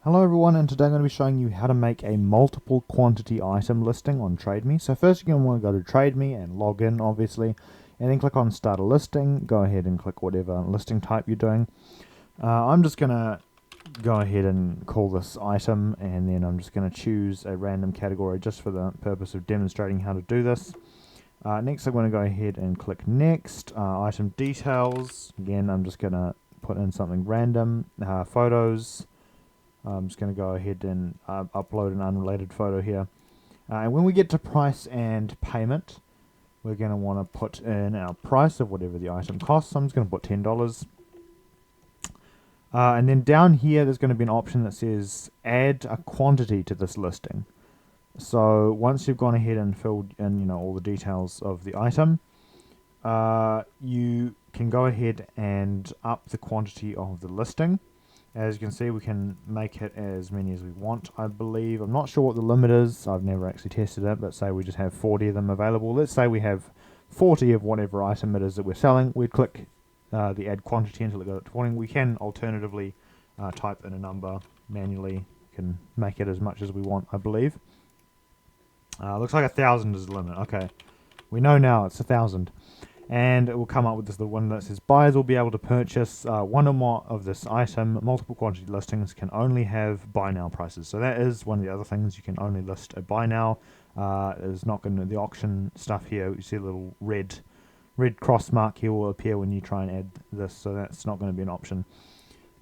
Hello everyone, and today I'm going to be showing you how to make a multiple quantity item listing on Trademe. So first you're going to want to go to Trademe and log in obviously, and then click on start a listing. Go ahead and click whatever listing type you're doing. I'm just going to go ahead and call this item, and then I'm just going to choose a random category just for the purpose of demonstrating how to do this. Next I'm going to go ahead and click next. Item details, again I'm just going to put in something random. Photos, I'm just going to go ahead and upload an unrelated photo here. And when we get to price and payment, we're going to want to put in our price of whatever the item costs. I'm just going to put $10. And then down here, there's going to be an option that says add a quantity to this listing. So once you've gone ahead and filled in, all the details of the item, you can go ahead and up the quantity of the listing. As you can see, we can make it as many as we want, I believe. I'm not sure what the limit is. I've never actually tested it, but say we just have 40 of them available. Let's say we have 40 of whatever item it is that we're selling. We'd click the add quantity until it goes to 20. We can alternatively type in a number manually. We can make it as much as we want, I believe. Looks like 1,000 is the limit. Okay, we know now it's 1,000. And it will come up with this little one that says buyers will be able to purchase one or more of this item. Multiple quantity listings can only have buy now prices. So that is one of the other things. You can only list a buy now. There's not going to the auction stuff here. You see a little red cross mark here will appear when you try and add this. So that's not going to be an option.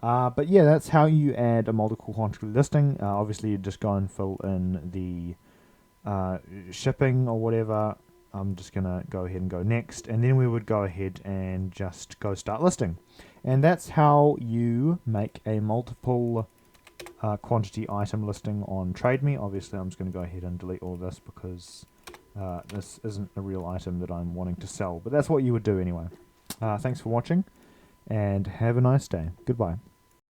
But yeah, that's how you add a multiple quantity listing. Obviously, you just go and fill in the shipping or whatever. I'm just going to go ahead and go next, and then we would go ahead and just go start listing. And that's how you make a multiple quantity item listing on Trademe. Obviously, I'm just going to go ahead and delete all this because this isn't a real item that I'm wanting to sell, but that's what you would do anyway. Thanks for watching, and have a nice day. Goodbye.